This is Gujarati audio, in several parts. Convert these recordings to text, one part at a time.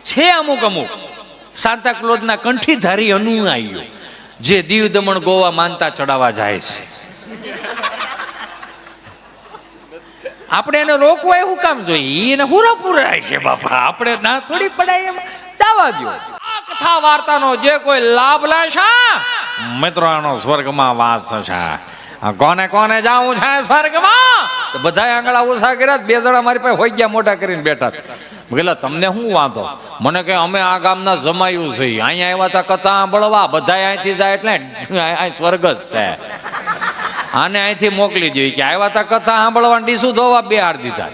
છે અમુક અમુક સાન્તા ક્લોઝના કંઠીધારી અનુયાયીઓ જે દીવ દમણ ગોવા માનતા ચડાવવા જાય છે. આપણે એને રોકવા એવું કામ જોઈએ? એને પૂરા પૂરાય છે બાપા, આપણે ના થોડી પડાય એમ દાવા દો. આ કથા વાર્તાનો જે કોઈ લાભ લેશે મિત્રો આનો સ્વર્ગમાં વાસ થશે. કોને કોને જાવું છે સ્વર્ગમાં? બધા આંગળા ઓછા કર્યા, બે જણા મારી પાસે હોઈ ગયા મોટા કરીને બેઠા. બોલા તમને શું વાંધો? મને કે અમે આ ગામના જમાયું છે, અહીંયા આવ્યા હતા કથા સાંભળવા, બધા અહીંથી જાય એટલે અહીં સ્વર્ગ જ છે. આને અહીંથી મોકલી દો કે આવ્યા હતા કથા સાંભળવા, ડીસું ધોવા બે હાર દીધા.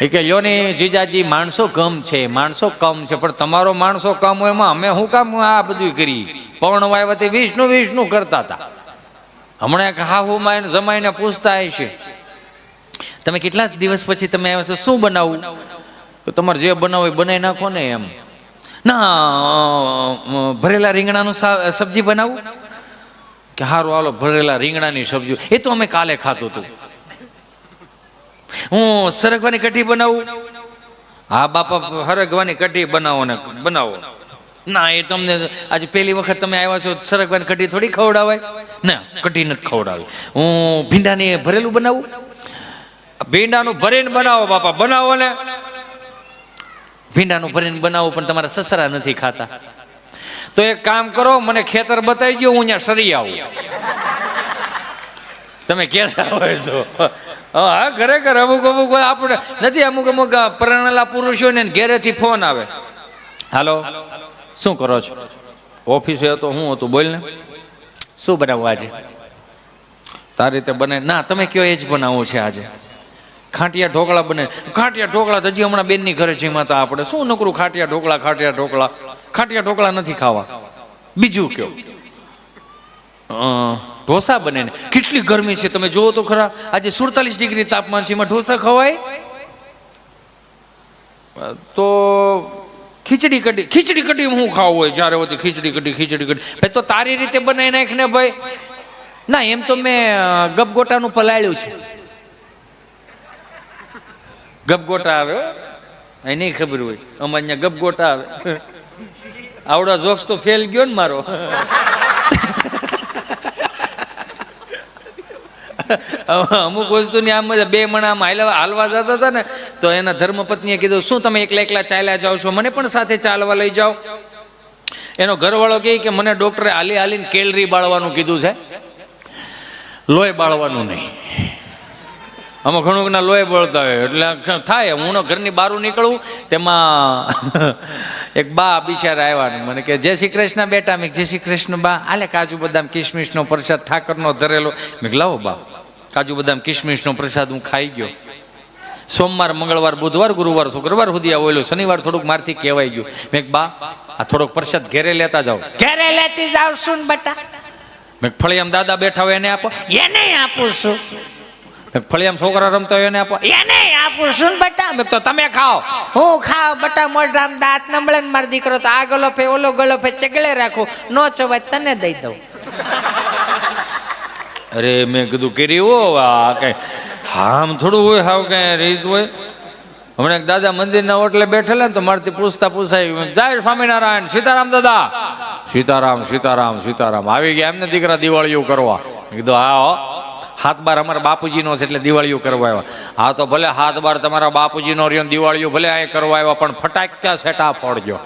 એ કે લ્યો ને જીજાજી માણસો કમ છે, માણસો કમ છે, પણ તમારો માણસો કમ હોય એમાં અમે શું કામ આ બધું કરી? પવન વાયવાથી વિષ્ણુ વિષ્ણુ કરતા હતા. હમણાં એક હાહુમાં જમાઈને પૂછતા હશે, તમે કેટલા દિવસ પછી તમે આવ્યા છો, શું બનાવું? તો તમારે જે બનાવો એ બનાવી નાખો ને. એમ ના, ભરેલા રીંગણાનું સબ્જી બનાવું? કે હારું હાલો ભરેલા રીંગણાની સબ્જી, એ તો અમે કાલે ખાતું હતું. હું સરગવાની કઢી બનાવું? હા બાપા સરગવાની કઢી બનાવો ને બનાવો. ના, એ તમને આજે પહેલી વખત તમે આવ્યા છો, સરગવાની કઢી થોડી ખવડાવાય? ના, કઢી નથી ખવડાવી. હું ભીંડાની ભરેલું બનાવું? ભીંડાનું ભરીને બનાવો બાપા, બનાવો ને. ભીંડાનું ભરીને બનાવો, પણ તમારા સસરા નથી ખાતા. તો એક કામ કરો, મને ખેતર બતાવી ગયો, હું અહીંયા સરી આવું. તમે કેસા હોય છો? હા ખરેખર અમુક અમુક આપણે નથી, અમુક અમુક પરણેલા પુરુષો ને ઘેરેથી ફોન આવે, હાલો શું કરો છો? ઓફિસે હતો. હું હતું? બોલ ને, શું બનાવવું આજે? તારી રીતે બને ના, તમે કયો એ જ બનાવવું છે આજે. ખાટિયા ઢોકળા બને. ખાટિયા ઢોકળા તો હજી હમણાં બેનની ઘરે છે, એમાં તો આપણે શું નકરું ખાટિયા ઢોકળા ખાટિયા ઢોકળા. ખાટિયા ઢોકળા નથી ખાવા. બીજું કયો? ઢોસા બને ને. કેટલી ગરમી છે તમે જોવો તો ખરા, આજે 47 ડિગ્રી તાપમાન છે, એમાં ઢોસા ખવાય? તો ખીચડી કઢી. ખીચડી કઢી હું ખાવું હોય જ્યારે હોતી ખીચડી કઢી ખીચડી કઢી ભાઈ, તો તારી રીતે બનાવી નાખ ને ભાઈ. ના, એમ તો મેં ગપગોટાનું પલાળ્યું છે. ગપગોટા આવે અહીં નહીં ખબર હોય, અમારે અહીંયા ગપગોટા આવે. આવડા જોક્સ તો ફેલ ગયો ને મારો. અમુક વસ્તુની આમ બે મણા હાલવા જતા હતા ને, તો એના ધર્મપત્નીએ કીધું શું તમે એકલા એકલા ચાલ્યા જાઓ છો, મને પણ સાથે ચાલવા લઈ જાઓ. એનો ઘરવાળો કહે કે મને ડોક્ટરે હાલી હાલીને કેલરી બાળવાનું કીધું છે, લોહી બાળવાનું નહીં. આમાં ઘણું ના લોહી બળતા હોય એટલે થાય. હું ઘરની બહાર નીકળું તેમાં એક બા બિચારા આવ્યા, મને કે જય શ્રી કૃષ્ણ બેટા. મેં જય શ્રી કૃષ્ણ બા. આલે કાજુ બદામ કિશમિશનો પ્રસાદ ઠાકરનો ધરેલો. મેં લાવો બા, કાજુ બદામ કિશમિશનો પ્રસાદ હું ખાઈ ગયો. સોમવાર મંગળવાર બુધવાર ગુરુવાર શુક્રવાર સુધી આવેલો, શનિવાર થોડુંક મારથી કહેવાય ગયું. મેં બા આ થોડોક પ્રસાદ ઘેરે લેતા જાઓ. ઘેરે લેતી જાવ શું બેટા? મેં ફળિયામ દાદા બેઠા હોય એને આપો. એને આપું છું. ફળિયામ છોકરા રમતા હોય એને આપો. એને આપું છું બેટા. તો તમે ખાઓ. હું ખાવ બેટા, મોઢામાં દાંત નમળે ને મારો દીકરો તો આ ગળોફે ઓલો ગળોફે ચગલે રાખું, નો ચવાય તને દઈ દઉં. અરે મેં કીધું કરી હો, આ કઈ આમ થોડું હોય, હાવ કઈ રીત હોય. હમણાં એક દાદા મંદિરના ઓટલે બેઠેલા ને, તો મારથી પૂછતા પૂછાય, જય સ્વામિનારાયણ, સીતારામ દાદા. સીતારામ સીતારામ સીતારામ. આવી ગયા એમને દીકરા દિવાળીઓ કરવા. કીધું હા, હાથ બાર અમારા બાપુજીનો છે એટલે દિવાળીઓ કરવા આવ્યા. હા તો ભલે હાથ બાર તમારા બાપુજીનો રહ્યો, દિવાળીઓ ભલે અહીં કરવા આવ્યા, પણ ફટાક્યા સેટા ફોડજો.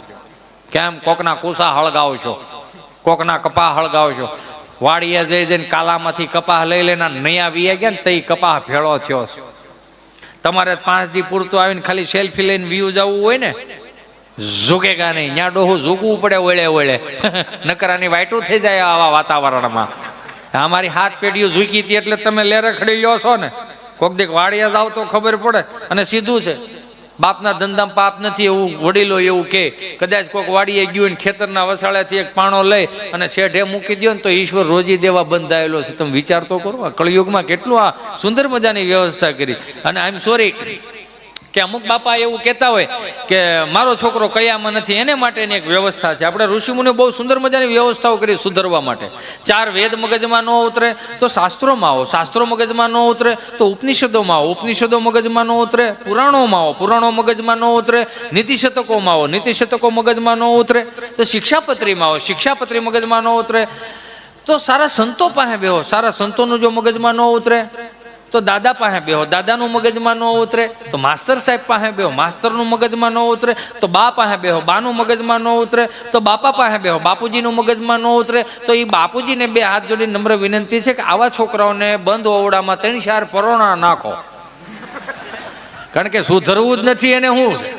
કેમ? કોકના કુસા હળગાવશો, કોકના કપા હળગાવશો. વાડીએ જઈ જઈને કાલામાંથી કપાહ લઈ લેના નયા વીએ ગયા ને તઈ કપાહ ભેળો થયો. તમારે 5 દી પૂરતું આવીને ખાલી સેલ્ફી લઈને વ્યૂ જવું હોય ને, ઝૂકેગા નહીં. ત્યાં ડોહું ઝૂકવું પડે ઓળે ઓળે, નકરાની વાઈટું થઈ જાય આવા વાતાવરણમાં. અમારી હાથ પેઢીઓ ઝૂકી હતી એટલે તમે લેરે ખડી લ્યો છો ને. કોક દીક વાડિયા જાવ તો ખબર પડે. અને સીધું છે, બાપના ધંધામાં પાપ નથી એવું વડીલો એવું કે. કદાચ કોઈક વાડીએ ગયું ને ખેતરના વસાળેથી એક પાણો લઈ અને શેઢે મૂકી દો ને તો ઈશ્વર રોજી દેવા બંધાયેલો છે. તમે વિચાર તો કરો, કળિયુગમાં કેટલું આ સુંદર મજાની વ્યવસ્થા કરી. અને આઈ એમ સોરી કે અમુક બાપા એવું કહેતા હોય કે મારો છોકરો કયામાં નથી, એને માટેની એક વ્યવસ્થા છે. આપણે ઋષિમુનિઓ બહુ સુંદર મજાની વ્યવસ્થાઓ કરી સુધરવા માટે. 4 વેદ મગજમાં ન ઉતરે તો શાસ્ત્રોમાં આવો, શાસ્ત્રો મગજમાં ન ઉતરે તો ઉપનિષદોમાં આવો, ઉપનિષદો મગજમાં ન ઉતરે પુરાણોમાં આવો, પુરાણો મગજમાં ન ઉતરે નીતિશતકોમાં આવો, નીતિશતકો મગજમાં ન ઉતરે તો શિક્ષાપત્રીમાં આવો, શિક્ષાપત્રી મગજમાં ન ઉતરે તો સારા સંતો પાસે બેહો, સારા સંતોનું જો મગજમાં ન ઉતરે તો દાદા પાસે બેહો, દાદાનું મગજમાં ન ઉતરે તો માસ્તર સાહેબ પાસે બેહો, માસ્તરનું મગજમાં ન ઉતરે તો બા પાસે બેહો, બાનું મગજમાં ન ઉતરે તો બાપા પાસે બેહો, બાપુજીનું મગજમાં ન ઉતરે તો એ બાપુજીને 2 હાથ જોડી નમ્ર વિનંતી છે કે આવા છોકરાઓને બંધ ઓરડામાં 3-4 પરોણા નાખો, કારણ કે સુધરવું જ નથી એને શું છે.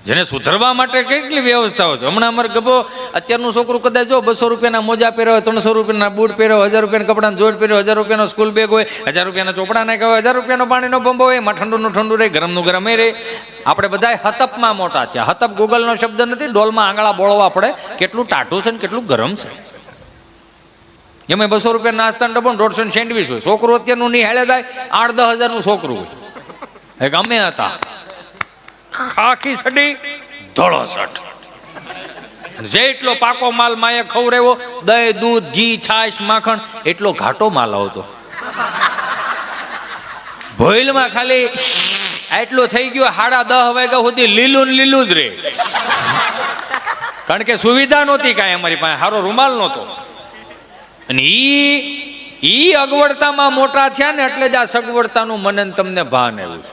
જેને સુધરવા માટે કેટલી વ્યવસ્થાઓ છે. હમણાં અમારે ગભો અત્યારનું છોકરું કદાચ જો 200 રૂપિયાના મોજા પહેર્યો હોય, 300 રૂપિયાના બૂટ પહેર્યો, 1000 રૂપિયાના કપડાનો જોડ પહેર્યો, 1000 રૂપિયાનો સ્કૂલ બેગ હોય, 1000 રૂપિયાના ચોપડા નાખ્યા હોય, 1000 રૂપિયાનો પાણીનો બંબો હોય, એમાં ઠંડુનું ઠંડુ રહે, ગરમનું ગરમ રહે. આપણે બધા હતપમાં મોટા છે. હતપ ગૂગલનો શબ્દ નથી, ડોલમાં આંગળા બોળવા પડે કેટલું ટાઢું છે ને કેટલું ગરમ છે. એમાં 200 રૂપિયા નાસ્તાનો ડબ્બો, 150 સેન્ડવીચ હોય. છોકરું અત્યારનું નિહાળે જાય 8-10 હજારનું છોકરું હોય. એક અમે હતા, ખાખી સડી ધોળો શર્ટ, જેટલો પાકો માલ માએ ખવડાવ્યો, દહીં દૂધ ઘી છાશ માખણ, એટલો ઘાટો માલ આવતો. ભોયલમાં ખાલી એટલો થઈ ગયો 10:30 વાગ્યા સુધી લીલું ને લીલું જ રે, કારણ કે સુવિધા નહોતી કાંઈ, અમારી પાસે સારો રૂમાલ નહોતો. અને ઈ અગવડતામાં મોટા થયા ને એટલે જ આ સગવડતાનું મનન તમને ભાન આવ્યું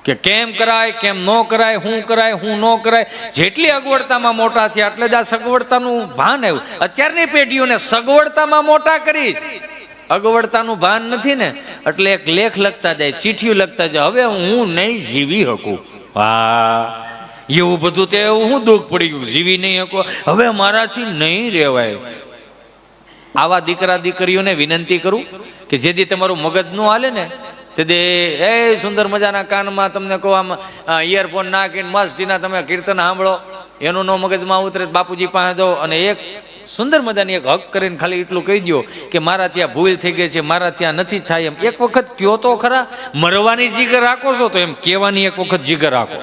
છે કે કેમ કરાય, કેમ ન કરાય, શું કરાય, શું ન કરાય. જેટલી અગવડતામાં મોટા થયા એટલે જ આ સગવડતાનું ભાન આવ્યું. અત્યારની પેઢીઓને સગવડતામાં મોટા કરી, અગવડતાનું ભાન નથી ને એટલે એક લેખ લખતા જાય, ચીઠીઓ લખતા જાય, હવે હું નહીં જીવી શકું. હા, એવું બધું તે એવું હું દુઃખ પડી ગયું, જીવી નહીં શકો, હવે મારાથી નહીં રહેવાય. આવા દીકરા દીકરીઓને વિનંતી કરું કે જેથી તમારું મગજ નું હાલે ને તે એ સુંદર મજાના કાનમાં તમને કહો આમ ઇયરફોન નાખીને મસ્તીના તમે કીર્તન સાંભળો, એનું નો મગજમાં ઉતરે બાપુજી પાસે જાઓ અને એક સુંદર મજાની એક હક કરીને ખાલી એટલું કહી દો કે મારા ત્યાં ભૂલ થઈ ગઈ છે, મારા ત્યાં નથી થાય એમ. એક વખત કયો તો ખરા, મરવાની જીગર રાખો છો તો એમ કહેવાની એક વખત જીગર રાખો,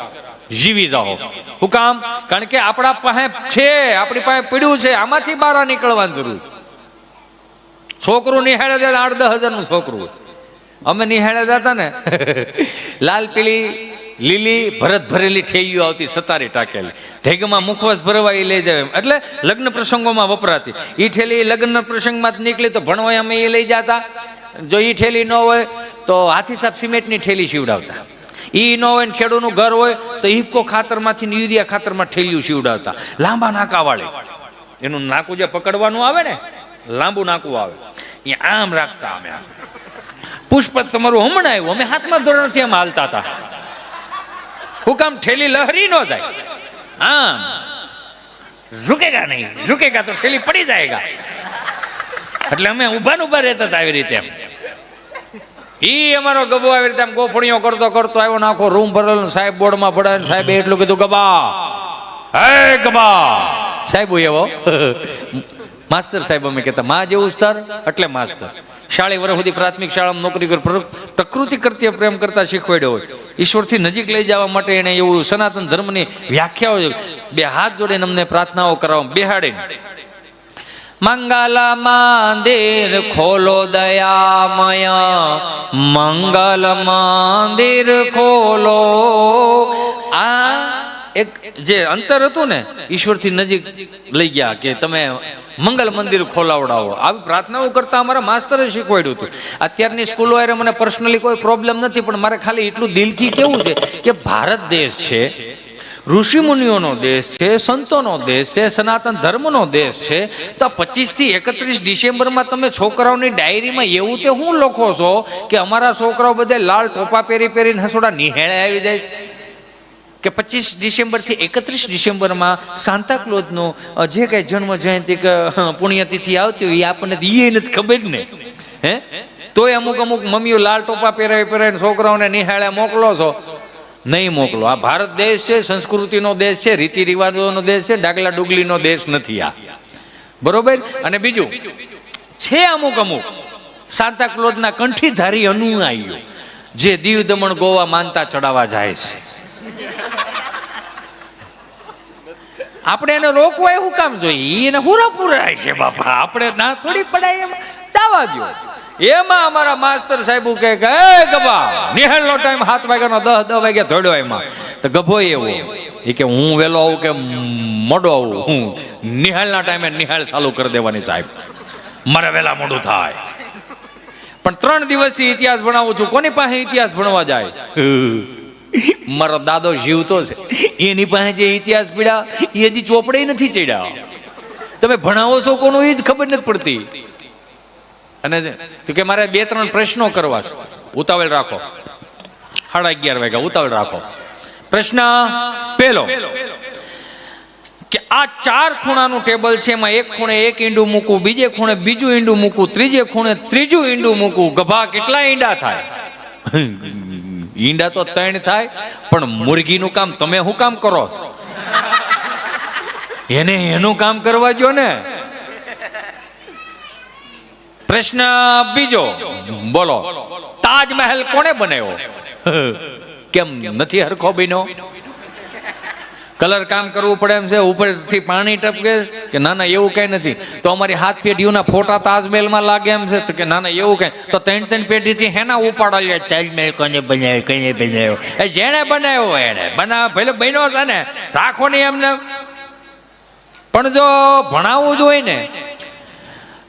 જીવી જાઓ. શું કામ? કારણ કે આપણા પાસે છે, આપણી પાસે પડ્યું છે, આમાંથી બહાર નીકળવાની જરૂર. છોકરું નિહાળે 8-10 હજારનું છોકરું. અમે નિહાળે જતા ને લાલ પીળી લીલી ભરત ભરેલી ઠેલીઓ આવતી, સતારી ટાકેલી, ઢેગમાં મુખવાસ ભરવા એ લઈ જાય, એટલે લગ્ન પ્રસંગોમાં વપરાતી. એ ઠેલી લગ્ન પ્રસંગમાં જ નીકળી તો ભણવા અમે એ લઈ જતા. જો એ ઠેલી ન હોય તો હાથી સાહેબ સિમેન્ટની ઠેલી સીવડાવતા. એ ન હોય ને ખેડૂતનું ઘર હોય તો ઇફકો ખાતરમાંથી યુરિયા ખાતરમાં ઠેલીઓ સીવડાવતા, લાંબા નાકાવાળી. એનું નાકું જે પકડવાનું આવે ને, લાંબુ નાકું આવે, એ આમ રાખતા. અમે પુષ્પ તમારું હમણાં આવ્યું, અમે 7મા ધોરણથી આમ હાલતા હતા. હું કામ? ઠેલી લહરી ન જાય, આમ ઝુકેગા નહીં, ઝુકેગા તો ઠેલી પડી જાયગા. એટલે અમે ઉભા રહેતા હતા આવી રીતે. ઈ અમારો ગબો આવી રીતે આમ ગોફણીઓ કરતો કરતો આવ્યો ને આખો રૂમ ભરેલો. સાહેબ બોર્ડમાં પડાવે, સાહેબ એટલું કીધું, ગબા, હે ગબા સાહેબ. એવો માસ્તર સાહેબ અમે કહેતા, માં જેવું સ્તર એટલે માસ્તર. 40 વર્ષ સુધી પ્રાથમિક શાળામાં નોકરી કરી, પ્રકૃતિ કરતી પ્રેમ કરતા શીખવાડ્યો હોય. ઈશ્વરથી નજીક લઈ જવા માટે એને એવું સનાતન ધર્મની વ્યાખ્યાઓ 2 હાથ જોડીને અમને પ્રાર્થનાઓ કરાવો, બેહાડીને. મંગલ મંદિર ખોલો દયામય, મંગલ મંદિર ખોલો. આ એક જે અંતર હતું ને, ઈશ્વરથી નજીક લઈ ગયા કે તમે મંગલ મંદિર ખોલાવડાવો. આવી પ્રાર્થનાઓ કરતા અમારા માસ્તરે શીખવાડ્યું હતું. અત્યારની સ્કૂલો અરે મને પર્સનલી કોઈ પ્રોબ્લેમ નથી, પણ મારે ખાલી એટલું દિલથી કેવું છે કે ભારત દેશ છે, ઋષિ મુનિઓનો દેશ છે, સંતોનો દેશ છે, સનાતન ધર્મનો દેશ છે. તો 25 થી 31 ડિસેમ્બરમાં તમે છોકરાઓની ડાયરીમાં એવું તે હું લખો છો કે અમારા છોકરાઓ બધા લાલ ટોપા પહેરીને હસોડા નિહેળે આવી જાય છે. કે 25 ડિસેમ્બરથી 31 ડિસેમ્બરમાં સાન્તાક્લોઝનો જે કંઈ જન્મ જયંતિ કે પુણ્યતિથિ આવતી હોય એ આપણને એ નથી ખબર ને. હે, તોય અમુક મમ્મીઓ લાલ ટોપા પહેરાવીને છોકરાઓને નિહાળે મોકલો છો. નહીં મોકલો. આ ભારત દેશ છે, સંસ્કૃતિનો દેશ છે, રીતિ રિવાજોનો દેશ છે, ડાગલા ડુગલીનો દેશ નથી આ. બરોબર? અને બીજું છે અમુક સાન્તાક્લોઝના કંઠીધારી અનુયાયીઓ જે દીવ દમણ ગોવા માનતા ચડાવવા જાય છે. આપણે એને રોકવા એવું કામ જોઈએ? એને પૂરા પૂરા છે બાપા, આપણે ના થોડી પડાય એમ દાવા દો. એમાં અમારા માસ્તર સાહેબ કહે કે એ ગભા, નિહાળનો ટાઈમ 7 વાગ્યાનો 10 વાગ્યા થોડો એમાં તો ગભો એવો એ કે હું વહેલો આવું કે મોડો આવું, હું નિહાળના ટાઈમે નિહાળ ચાલુ કરી દેવાની સાહેબ, મારે વહેલા મોડું થાય. પણ 3 દિવસથી ઇતિહાસ ભણાવું છું, કોની પાસે ઇતિહાસ ભણવા જાય? મારો દાદો જીવતો છે, એની પાસે જે ઇતિહાસ પીડા એ હજી ચોપડે નથી ચડ્યા. તમે ભણાવો છો કોનું એ જ ખબર નથી પડતી. અને તો કે મારે 2-3 પ્રશ્નો કરવા છે, ઉતાવળ રાખો, 11:30 વાગ્યા ઉતાવળ રાખો. પ્રશ્ન પહેલો કે આ 4 ખૂણાનું ટેબલ છે, એમાં એક ખૂણે એક ઈંડું મૂકું, બીજે ખૂણે બીજું ઈંડું મૂકું, ત્રીજે ખૂણે ત્રીજું ઈંડું મૂકું, ગભા કેટલા ઈંડા થાય? ઈંડા તો 3 થાય, પણ મુરગીનું કામ તમે શું કામ કરો છો? એને એનું કામ કરવા દો ને. પ્રશ્ન બીજો, બોલો તાજમહેલ કોણે બનાવ્યો? કેમ નથી હરખો બન્યો? કલર કામ કરવું પડે એમ છે, ઉપરથી પાણી ટપકે કે ના ના એવું કઈ નથી. તો અમારી 7 પેઢીઓના ફોટા તાજમહેલમાં લાગે એમ છે? તો કે ના ના એવું કઈ. તો 3 પેઢીથી હેના ઉપાડો? તાજમહેલ કોને બનાવ્યો? કઈ બનાવ્યો? એ જેણે બનાવ્યો એને બનાવ, ભલે બન્યો છે ને, રાખો નહીં એમને. પણ જો ભણાવવું જ હોય ને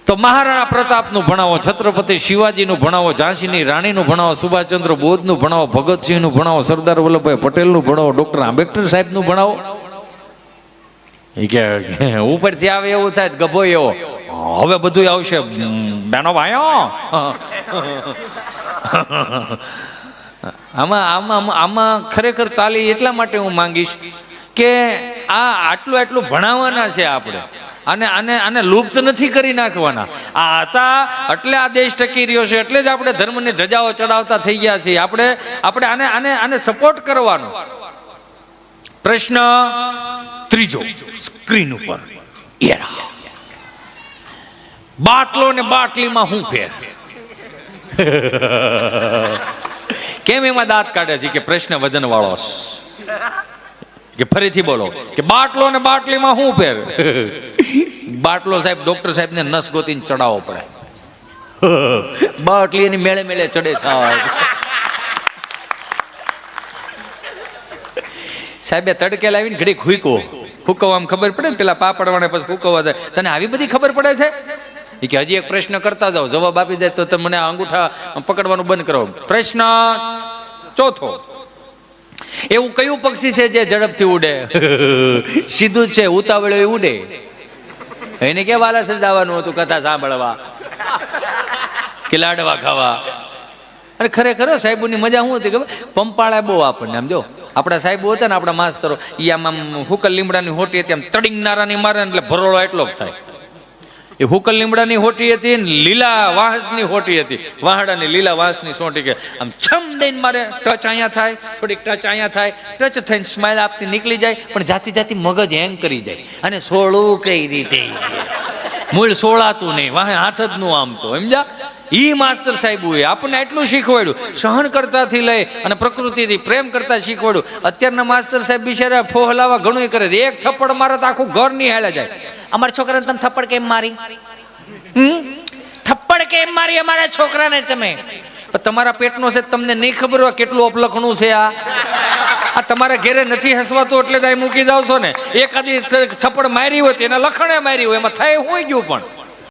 તો મહારાણા પ્રતાપનું ભણાવો, છત્રપતિ શિવાજીનું ભણાવો, ઝાંસીની રાણીનું ભણાવો, સુભાષચંદ્ર બોઝનું ભણાવો, ભગતસિંહનું ભણાવો, સરદાર વલ્લભભાઈ પટેલનું ભણાવો, ડોક્ટર આંબેડકર સાહેબનું ભણાવો. એ કે ઉપરથી આવે એવું થાય ગભો એવો, હવે બધું આવશે બેનો ભાઈઓ. આમાં ખરેખર તાલી એટલા માટે હું માંગીશ કે આટલું ભણાવવાના છે આપણે, આને લુપ્ત નથી કરી નાખવાના. આ હતા એટલે આ દેશ ટકી રહ્યો છે, એટલે જ આપણે ધર્મની ધજાઓ ચડાવતા થઈ ગયા છીએ. આપણે આને સપોર્ટ કરવાનો. પ્રશ્ન ત્રીજો સ્ક્રીન ઉપર, બાટલો ને બાટલીમાં શું ફેર? કેમ એમાં દાંત કાઢે છે? કે પ્રશ્ન વજન વાળો કે ફરીથી બોલો કે બાટલો ને બાટલીમાં શું ફેર? બાટલો સાહેબ ડોક્ટર સાહેબ ને નસ ગોતીને ચડાવવો પડે, બાટલી એની મેળે મેળે ચડે સાહેબ. તડકે લાવીને ઘડી હુકવવામાં ખબર પડે ને, પેલા પાપડવાને પછી હુકવવા જાય. તને આવી બધી ખબર પડે છે? કે હજી એક પ્રશ્ન કરતા જાઓ, જવાબ આપી જાય તો મને અંગૂઠા પકડવાનું બંધ કરો. પ્રશ્ન ચોથો, એવું કયું પક્ષી છે જે ઝડપથી ઉડે? સીધું જ છે, ઉતાવળે ઉડે. એને કે વાલાસર જવાનું હતું કથા સાંભળવા કે લાડવા ખાવા. અને ખરેખર સાહેબોની મજા શું હતી ખબર? પંપાળા બહુ આપણને. આમ જો આપણા સાહેબો હતા ને, આપણા માસ્તરો, એ આમ હુકલ લીમડાની હોટી હતી, આમ તડીંગનારાની મારે એટલે ભરોળો એટલો જ થાય. એ હુકલ લીમડાની હોટી હતી, લીલા વાંસની હોટી હતી, વાહડાની લીલા વાંસની સોટી કે આમ છમ દઈને મારે ટચ અહીંયા થાય, થોડીક ટચ અહીંયા થાય, ટચ થઈને સ્માઇલ આપતી નીકળી જાય, પણ જાતી જાતી મગજ હેંગ કરી જાય. અને સોળું કઈ રીતે મૂળ સોળાતું નહીં, વાહે હાથ જ નું આમ તો સમજા. ઈ માસ્તર સાહેબોએ આપણને એટલું શીખવાડ્યું, સહન કરતાથી લઈ અને પ્રકૃતિથી પ્રેમ કરતા શીખવાડ્યું. અત્યારના માસ્તર સાહેબ બિચારા ફોહલાવા ઘણું કરે, એક થપ્પડ મારે તો આખું ઘર નિહાળે જાય. અમારા છોકરાને તમે થપ્પડ કેમ મારી? થપ્પડ કેમ મારી અમારા છોકરાને તમે? તમારા પેટનો છે, તમને નહીં ખબર હોય કેટલું અપલખણું છે. આ તમારા ઘેરે નથી હસવાતું એટલે જ મૂકી જાવ છો ને. એકાદી થપ્પડ મારી હોય એના લખણે મારી હોય, એમાં થાય હોય ગયું. પણ